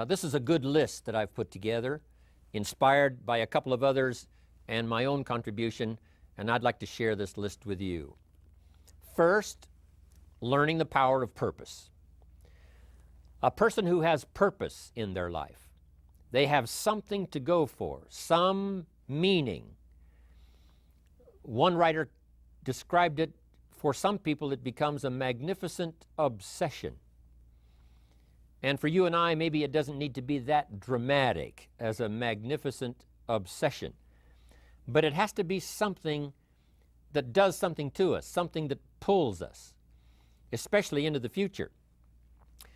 This is a good list that I've put together, inspired by a couple of others and my own contribution, and I'd like to share this list with you. First, learning the power of purpose. A person who has purpose in their life, they have something to go for, some meaning. One writer described it, for some people it becomes a magnificent obsession. And for you and I, maybe it doesn't need to be that dramatic as a magnificent obsession. But it has to be something that does something to us, something that pulls us, especially into the future.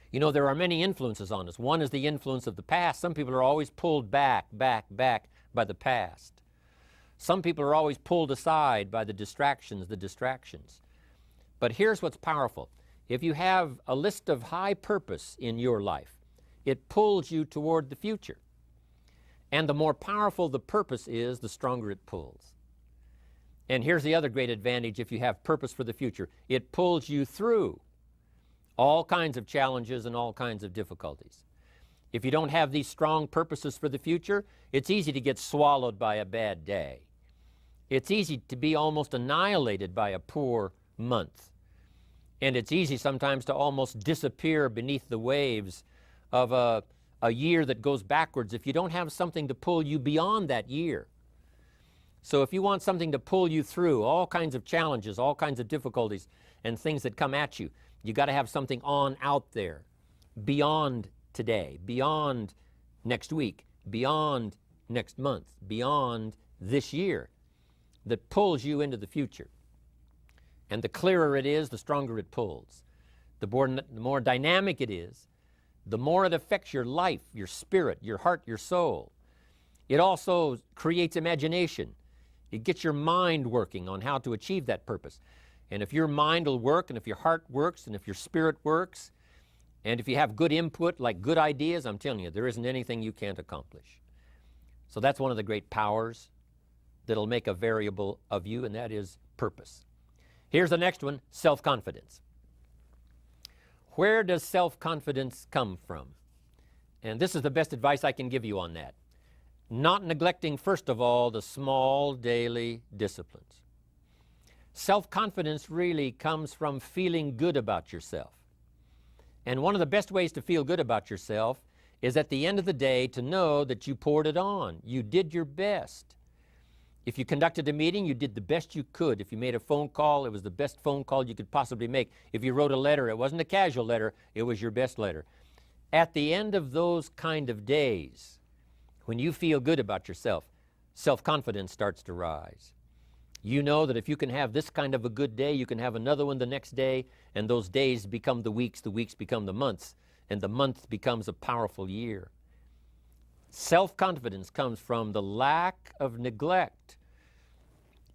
You know, there are many influences on us. One is the influence of the past. Some people are always pulled back by the past. Some people are always pulled aside by the distractions. But here's what's powerful. If you have a list of high purpose in your life, it pulls you toward the future. And the more powerful the purpose is, the stronger it pulls. And here's the other great advantage if you have purpose for the future. It pulls you through all kinds of challenges and all kinds of difficulties. If you don't have these strong purposes for the future, it's easy to get swallowed by a bad day. It's easy to be almost annihilated by a poor month. And it's easy sometimes to almost disappear beneath the waves of a year that goes backwards if you don't have something to pull you beyond that year. So if you want something to pull you through all kinds of challenges, all kinds of difficulties and things that come at you, you got to have something on out there beyond today, beyond next week, beyond next month, beyond this year, that pulls you into the future. And the clearer it is, the stronger it pulls. The more dynamic it is, the more it affects your life, your spirit, your heart, your soul. It also creates imagination. It gets your mind working on how to achieve that purpose. And if your mind will work, and if your heart works, and if your spirit works, and if you have good input, like good ideas, I'm telling you, there isn't anything you can't accomplish. So that's one of the great powers that'll make a variable of you, and that is purpose. Here's the next one, self-confidence. Where does self-confidence come from? And this is the best advice I can give you on that. Not neglecting, first of all, the small daily disciplines. Self-confidence really comes from feeling good about yourself. And one of the best ways to feel good about yourself is at the end of the day to know that you poured it on. You did your best. If you conducted a meeting, you did the best you could. If you made a phone call, it was the best phone call you could possibly make. If you wrote a letter, it wasn't a casual letter, it was your best letter. At the end of those kind of days, when you feel good about yourself, self-confidence starts to rise. You know that if you can have this kind of a good day, you can have another one the next day, and those days become the weeks become the months, and the month becomes a powerful year. Self-confidence comes from the lack of neglect.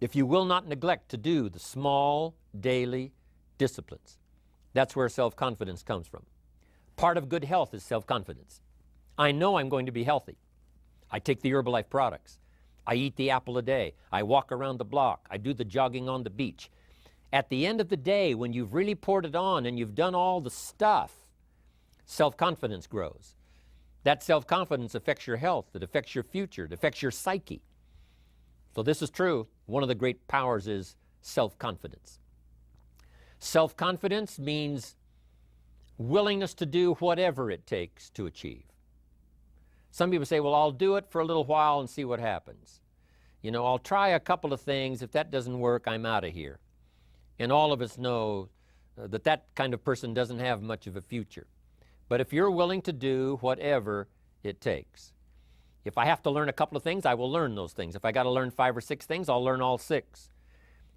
If you will not neglect to do the small daily disciplines, that's where self-confidence comes from. Part of good health is self-confidence. I know I'm going to be healthy. I take the Herbalife products. I eat the apple a day. I walk around the block. I do the jogging on the beach. At the end of the day, when you've really poured it on and you've done all the stuff, self-confidence grows. That self-confidence affects your health, it affects your future, it affects your psyche. So this is true. One of the great powers is self-confidence. Self-confidence means willingness to do whatever it takes to achieve. Some people say, well, I'll do it for a little while and see what happens. You know, I'll try a couple of things. If that doesn't work, I'm out of here. And all of us know that that kind of person doesn't have much of a future. But if you're willing to do whatever it takes, if I have to learn a couple of things, I will learn those things. If I got to learn 5 or 6 things, I'll learn all 6.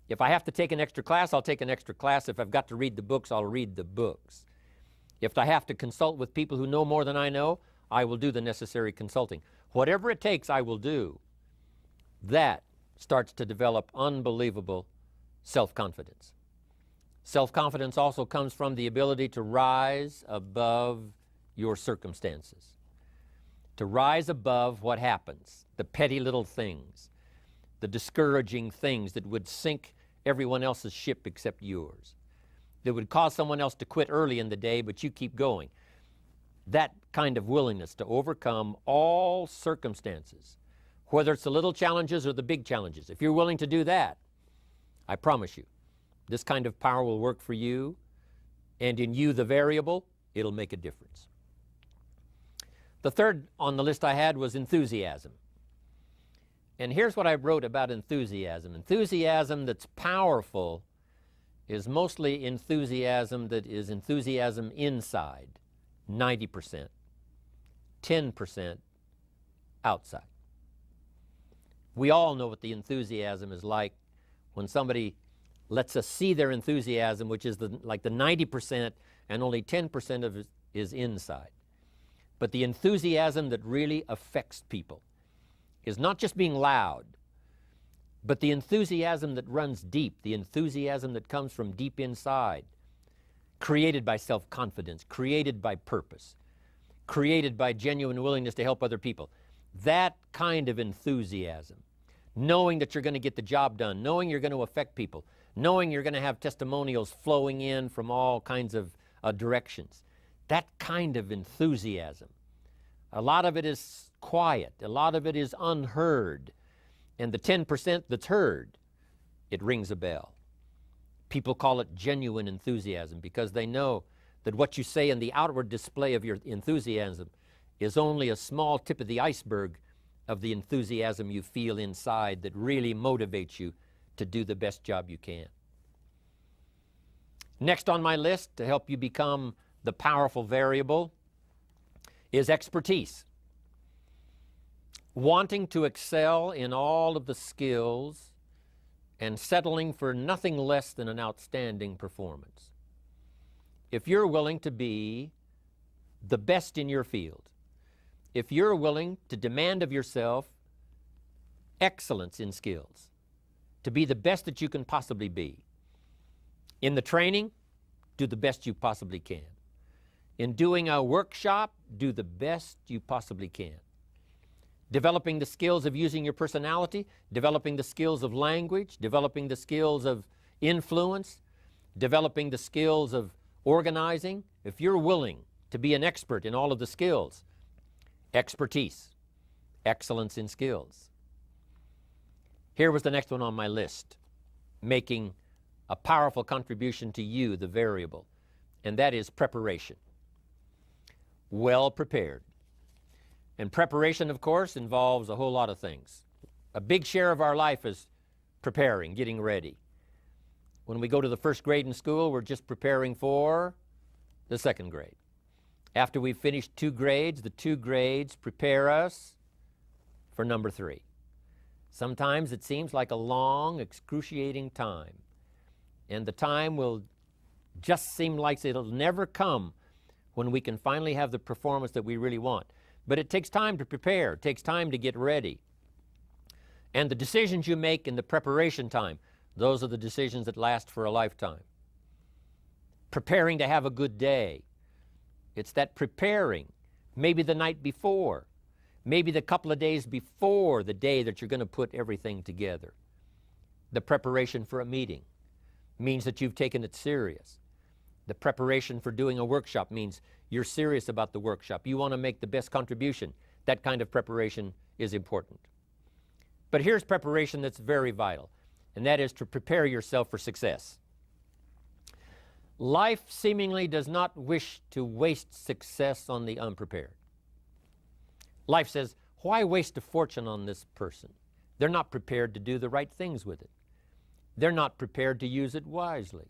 If I have to take an extra class, I'll take an extra class. If I've got to read the books, I'll read the books. If I have to consult with people who know more than I know, I will do the necessary consulting. Whatever it takes, I will do. That starts to develop unbelievable self-confidence. Self-confidence also comes from the ability to rise above your circumstances, to rise above what happens, the petty little things, the discouraging things that would sink everyone else's ship except yours, that would cause someone else to quit early in the day, but you keep going. That kind of willingness to overcome all circumstances, whether it's the little challenges or the big challenges. If you're willing to do that, I promise you, this kind of power will work for you, and in you, the variable, it'll make a difference. The third on the list I had was enthusiasm. And here's what I wrote about enthusiasm. Enthusiasm that's powerful is mostly enthusiasm that is enthusiasm inside, 90%, 10% outside. We all know what the enthusiasm is like when somebody lets us see their enthusiasm, which is like the 90%, and only 10% of it is inside. But the enthusiasm that really affects people is not just being loud, but the enthusiasm that runs deep, the enthusiasm that comes from deep inside, created by self-confidence, created by purpose, created by genuine willingness to help other people. That kind of enthusiasm, knowing that you're going to get the job done, knowing you're going to affect people, knowing you're going to have testimonials flowing in from all kinds of directions. That kind of enthusiasm. A lot of it is quiet. A lot of it is unheard. And the 10% that's heard, it rings a bell. People call it genuine enthusiasm because they know that what you say in the outward display of your enthusiasm is only a small tip of the iceberg of the enthusiasm you feel inside that really motivates you to do the best job you can. Next on my list to help you become the powerful variable is expertise. Wanting to excel in all of the skills and settling for nothing less than an outstanding performance. If you're willing to be the best in your field, if you're willing to demand of yourself excellence in skills, to be the best that you can possibly be. In the training, do the best you possibly can. In doing a workshop, do the best you possibly can. Developing the skills of using your personality, developing the skills of language, developing the skills of influence, developing the skills of organizing. If you're willing to be an expert in all of the skills, expertise, excellence in skills. Here was the next one on my list, making a powerful contribution to you, the variable, and that is preparation. Well prepared. And preparation, of course, involves a whole lot of things. A big share of our life is preparing, getting ready. When we go to the first grade in school, we're just preparing for the second grade. After we've finished 2 grades, the 2 grades prepare us for number 3. Sometimes it seems like a long, excruciating time. And the time will just seem like it'll never come when we can finally have the performance that we really want. But it takes time to prepare. It takes time to get ready. And the decisions you make in the preparation time, those are the decisions that last for a lifetime. Preparing to have a good day. It's that preparing, maybe the night before, maybe the couple of days before the day that you're going to put everything together. The preparation for a meeting means that you've taken it serious. The preparation for doing a workshop means you're serious about the workshop. You want to make the best contribution. That kind of preparation is important. But here's preparation that's very vital, and that is to prepare yourself for success. Life seemingly does not wish to waste success on the unprepared. Life says, why waste a fortune on this person? They're not prepared to do the right things with it. They're not prepared to use it wisely.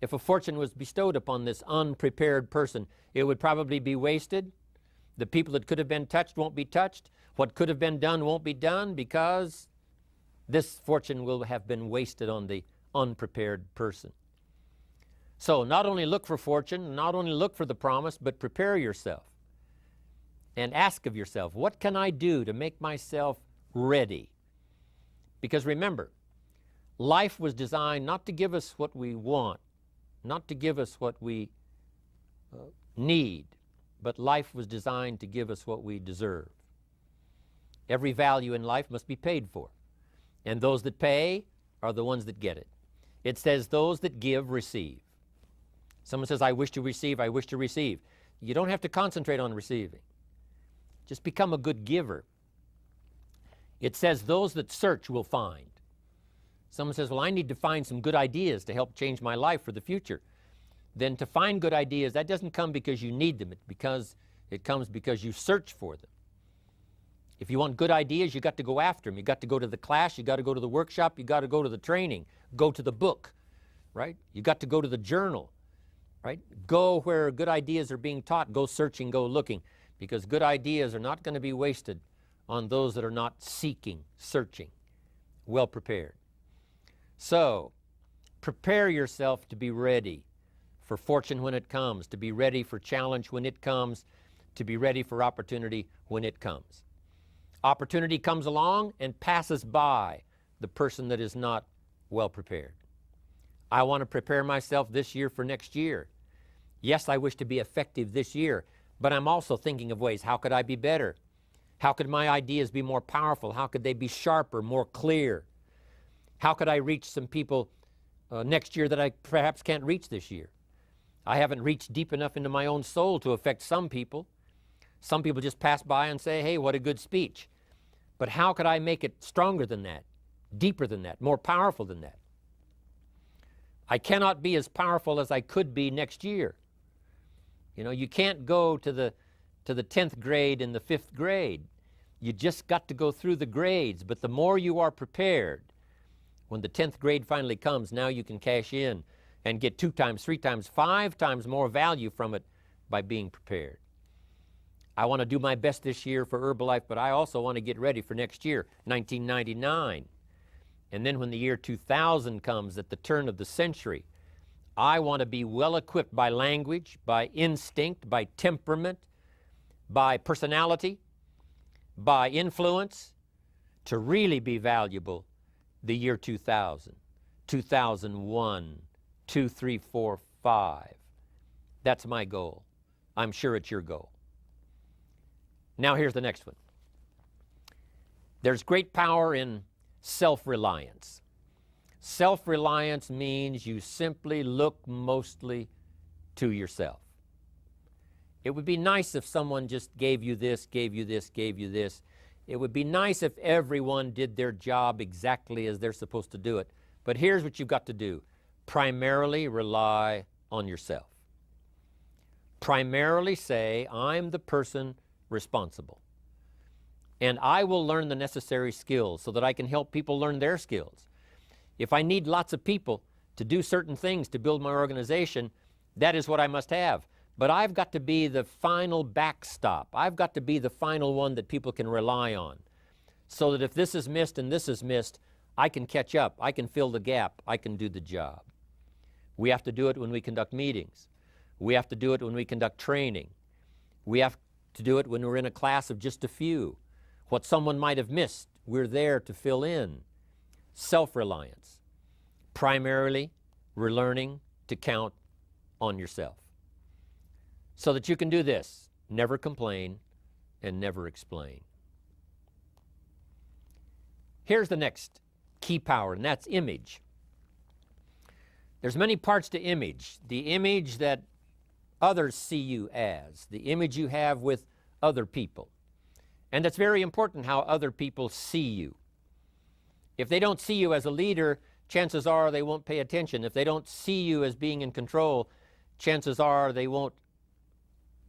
If a fortune was bestowed upon this unprepared person, it would probably be wasted. The people that could have been touched won't be touched. What could have been done won't be done because this fortune will have been wasted on the unprepared person. So not only look for fortune, not only look for the promise, but prepare yourself and ask of yourself, what can I do to make myself ready? Because remember, life was designed not to give us what we want, not to give us what we need, but life was designed to give us what we deserve. Every value in life must be paid for, and those that pay are the ones that get it. It says those that give receive. Someone says, I wish to receive, I wish to receive. You don't have to concentrate on receiving. Just become a good giver. It says those that search will find. Someone says, well, I need to find some good ideas to help change my life for the future. Then to find good ideas, that doesn't come because you need them. It comes because you search for them. If you want good ideas, you got to go after them. You got to go to the class, you got to go to the workshop, you got to go to the training, go to the book, right? You got to go to the journal, right? Go where good ideas are being taught. Go searching, go looking, because good ideas are not going to be wasted on those that are not seeking, searching, well prepared. So, prepare yourself to be ready for fortune when it comes, to be ready for challenge when it comes, to be ready for opportunity when it comes. Opportunity comes along and passes by the person that is not well prepared. I want to prepare myself this year for next year. Yes, I wish to be effective this year, but I'm also thinking of ways, how could I be better? How could my ideas be more powerful? How could they be sharper, more clear? How could I reach some people next year that I perhaps can't reach this year? I haven't reached deep enough into my own soul to affect some people. Some people just pass by and say, hey, what a good speech. But how could I make it stronger than that, deeper than that, more powerful than that? I cannot be as powerful as I could be next year. You know, you can't go to the 10th grade in the 5th grade. You just got to go through the grades. But the more you are prepared, when the 10th grade finally comes, now you can cash in and get 2 times, 3 times, 5 times more value from it by being prepared. I want to do my best this year for Herbalife, but I also want to get ready for next year, 1999. And then when the year 2000 comes, at the turn of the century, I want to be well equipped by language, by instinct, by temperament, by personality, by influence, to really be valuable the year 2000, 2001, 2, 3, 4, 5. That's my goal. I'm sure it's your goal. Now here's the next one. There's great power in self-reliance. Self-reliance means you simply look mostly to yourself. It would be nice if someone just gave you this, gave you this, gave you this. It would be nice if everyone did their job exactly as they're supposed to do it. But here's what you've got to do. Primarily rely on yourself. Primarily say, I'm the person responsible. And I will learn the necessary skills so that I can help people learn their skills. If I need lots of people to do certain things to build my organization, that is what I must have. But I've got to be the final backstop. I've got to be the final one that people can rely on, so that if this is missed and this is missed, I can catch up, I can fill the gap, I can do the job. We have to do it when we conduct meetings. We have to do it when we conduct training. We have to do it when we're in a class of just a few. What someone might have missed, we're there to fill in. Self-reliance. Primarily, we're learning to count on yourself. So that you can do this, never complain and never explain. Here's the next key power, and that's image. There's many parts to image. The image that others see you as, the image you have with other people. And it's very important how other people see you. If they don't see you as a leader, chances are they won't pay attention. If they don't see you as being in control, chances are they won't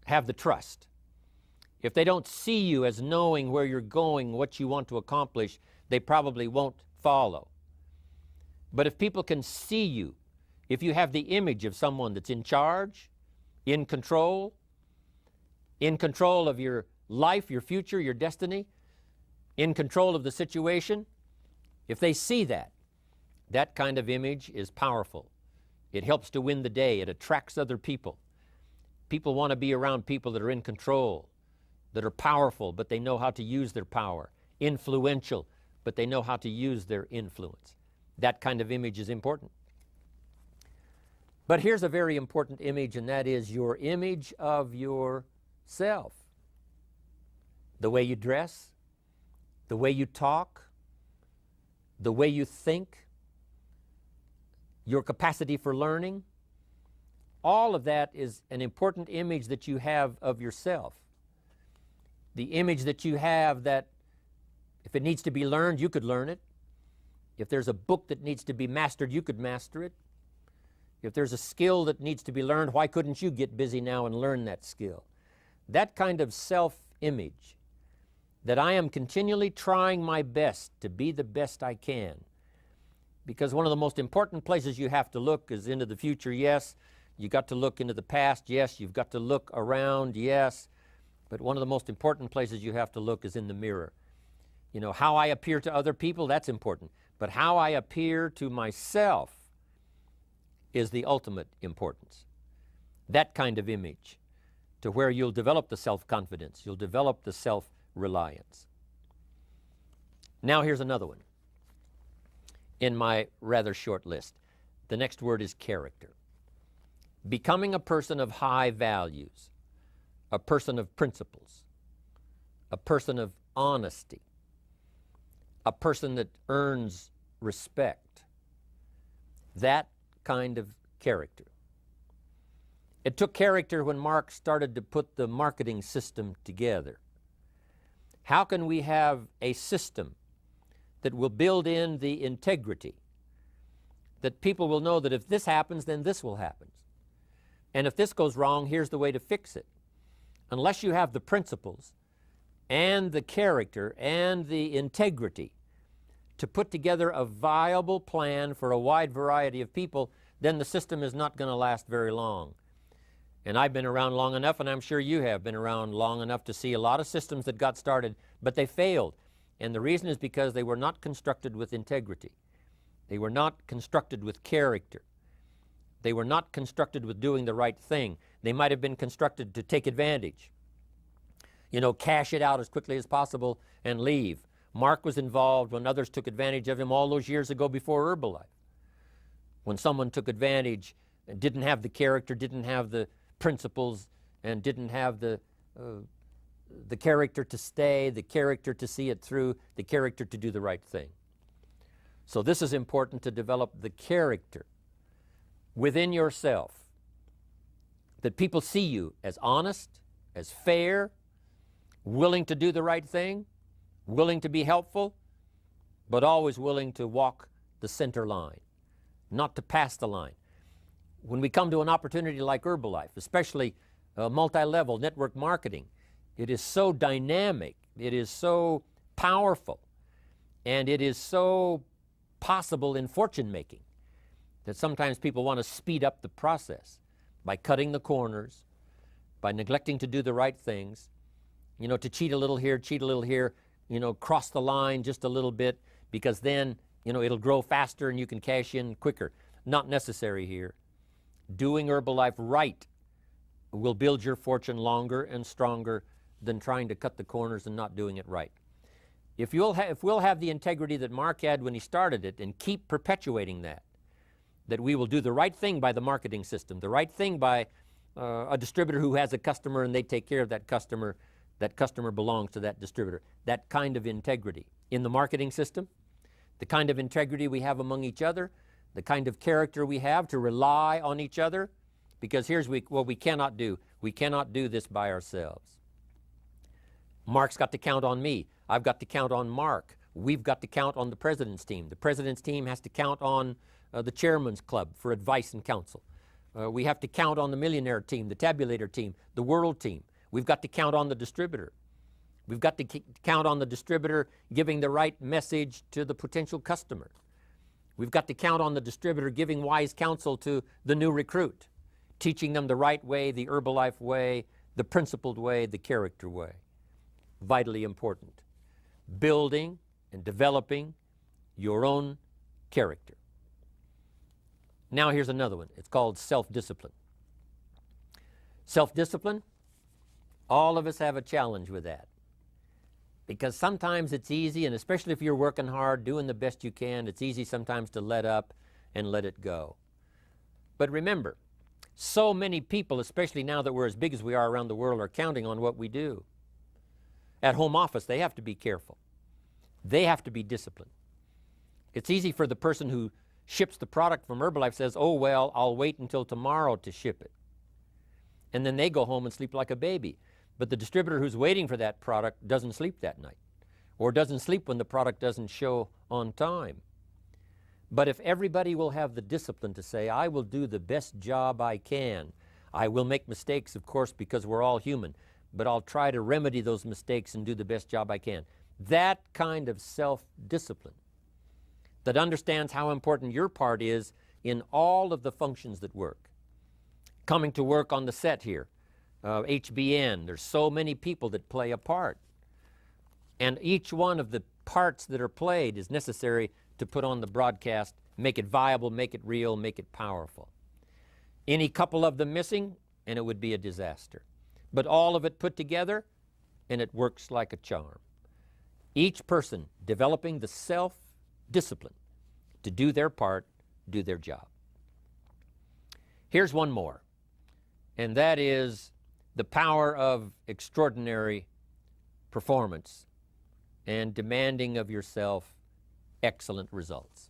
have the trust. If they don't see you as knowing where you're going, what you want to accomplish, they probably won't follow. But if people can see you, if you have the image of someone that's in charge, in control of your life, your future, your destiny, in control of the situation, if they see that, that kind of image is powerful. It helps to win the day. It attracts other people. People want to be around people that are in control, that are powerful, but they know how to use their power, influential, but they know how to use their influence. That kind of image is important. But here's a very important image, and that is your image of yourself. The way you dress, the way you talk, the way you think, your capacity for learning, all of that is an important image that you have of yourself. The image that you have that if it needs to be learned, you could learn it. If there's a book that needs to be mastered, you could master it. If there's a skill that needs to be learned, why couldn't you get busy now and learn that skill? That kind of self-image, that I am continually trying my best to be the best I can. Because one of the most important places you have to look is into the future, yes. You got to look into the past, yes. You've got to look around, yes. But one of the most important places you have to look is in the mirror. You know, how I appear to other people, that's important. But how I appear to myself is the ultimate importance. That kind of image, to where you'll develop the self-confidence, you'll develop the self-reliance. Now here's another one in my rather short list. The next word is character. Becoming a person of high values, a person of principles, a person of honesty, a person that earns respect. That kind of character. It took character when Mark started to put the marketing system together. How can we have a system that will build in the integrity, that people will know that if this happens, then this will happen. And if this goes wrong, here's the way to fix it. Unless you have the principles and the character and the integrity to put together a viable plan for a wide variety of people, then the system is not going to last very long. And I've been around long enough, and I'm sure you have been around long enough to see a lot of systems that got started, but they failed. And the reason is because they were not constructed with integrity. They were not constructed with character. They were not constructed with doing the right thing. They might have been constructed to take advantage. You know, cash it out as quickly as possible and leave. Mark was involved when others took advantage of him all those years ago before Herbalife. When someone took advantage and didn't have the character, didn't have the principles, and didn't have the character to stay, the character to see it through, the character to do the right thing. So this is important, to develop the character within yourself, that people see you as honest, as fair, willing to do the right thing, willing to be helpful, but always willing to walk the center line, not to pass the line. When we come to an opportunity like Herbalife, especially multi-level network marketing, it is so dynamic, it is so powerful, and it is so possible in fortune making that sometimes people want to speed up the process by cutting the corners, by neglecting to do the right things, you know, to cheat a little here, you know, cross the line just a little bit, because then, you know, it'll grow faster and you can cash in quicker. Not necessary here. Doing Herbalife right will build your fortune longer and stronger than trying to cut the corners and not doing it right. If we'll have the integrity that Mark had when he started it, and keep perpetuating that we will do the right thing by the marketing system, the right thing by a distributor who has a customer and they take care of that customer belongs to that distributor. That kind of integrity in the marketing system, the kind of integrity we have among each other, the kind of character we have to rely on each other, because here's what we cannot do. We cannot do this by ourselves. Mark's got to count on me. I've got to count on Mark. We've got to count on the president's team. The president's team has to count on the chairman's club for advice and counsel. We have to count on the millionaire team, the tabulator team, the world team. We've got to count on the distributor. We've got to count on the distributor giving the right message to the potential customer. We've got to count on the distributor giving wise counsel to the new recruit, teaching them the right way, the Herbalife way, the principled way, the character way. Vitally important. Building and developing your own character. Now here's another one. It's called self-discipline. Self-discipline, all of us have a challenge with that. Because sometimes it's easy, and especially if you're working hard, doing the best you can, it's easy sometimes to let up and let it go. But remember, so many people, especially now that we're as big as we are around the world, are counting on what we do. At home office, they have to be careful. They have to be disciplined. It's easy for the person who ships the product from Herbalife says, oh, well, I'll wait until tomorrow to ship it. And then they go home and sleep like a baby. But the distributor who's waiting for that product doesn't sleep that night, or doesn't sleep when the product doesn't show on time. But if everybody will have the discipline to say, I will do the best job I can. I will make mistakes, of course, because we're all human, but I'll try to remedy those mistakes and do the best job I can. That kind of self-discipline that understands how important your part is in all of the functions that work. Coming to work on the set here, HBN, there's so many people that play a part. And each one of the parts that are played is necessary to put on the broadcast, make it viable, make it real, make it powerful. Any couple of them missing, and it would be a disaster. But all of it put together, and it works like a charm. Each person developing the self-discipline to do their part, do their job. Here's one more, and that is the power of extraordinary performance and demanding of yourself excellent results.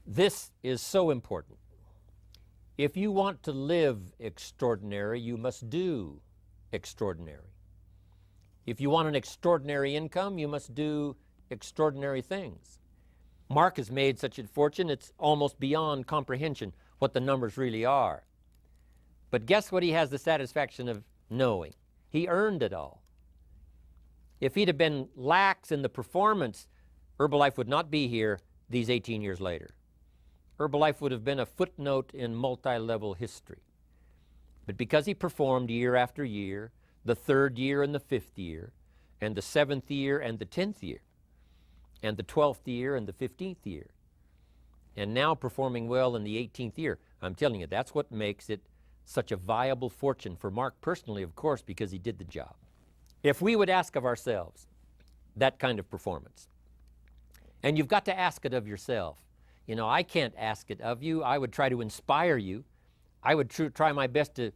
This is so important. If you want to live extraordinary, you must do extraordinary. If you want an extraordinary income, you must do extraordinary things. Mark has made such a fortune, it's almost beyond comprehension what the numbers really are. But guess what he has the satisfaction of knowing? He earned it all. If he'd have been lax in the performance, Herbalife would not be here these 18 years later. Herbalife would have been a footnote in multi-level history. But because he performed year after year, the 3rd year and the 5th year, and the 7th year and the 10th year, and the 12th year and the 15th year, and now performing well in the 18th year, I'm telling you, that's what makes it such a viable fortune for Mark personally, of course, because he did the job. If we would ask of ourselves that kind of performance, and you've got to ask it of yourself. You know, I can't ask it of you. I would try to inspire you. I would try my best to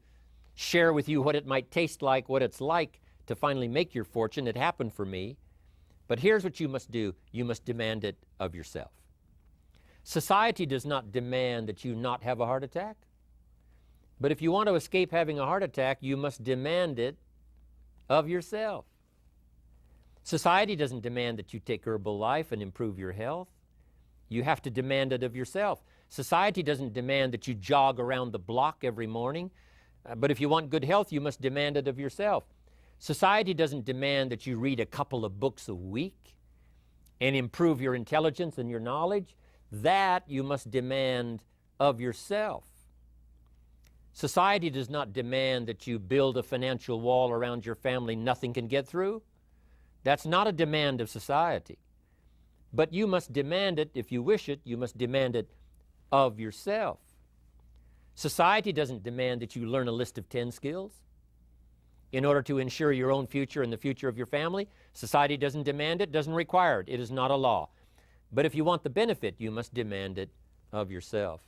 share with you what it might taste like, what it's like to finally make your fortune. It happened for me. But here's what you must do. You must demand it of yourself. Society does not demand that you not have a heart attack. But if you want to escape having a heart attack, you must demand it of yourself. Society doesn't demand that you take Herbalife and improve your health. You have to demand it of yourself. Society doesn't demand that you jog around the block every morning. But if you want good health, you must demand it of yourself. Society doesn't demand that you read a couple of books a week and improve your intelligence and your knowledge. That you must demand of yourself. Society does not demand that you build a financial wall around your family nothing can get through. That's not a demand of society. But you must demand it, if you wish it, you must demand it of yourself. Society doesn't demand that you learn a list of 10 skills in order to ensure your own future and the future of your family. Society doesn't demand it, doesn't require it. It is not a law. But if you want the benefit, you must demand it of yourself.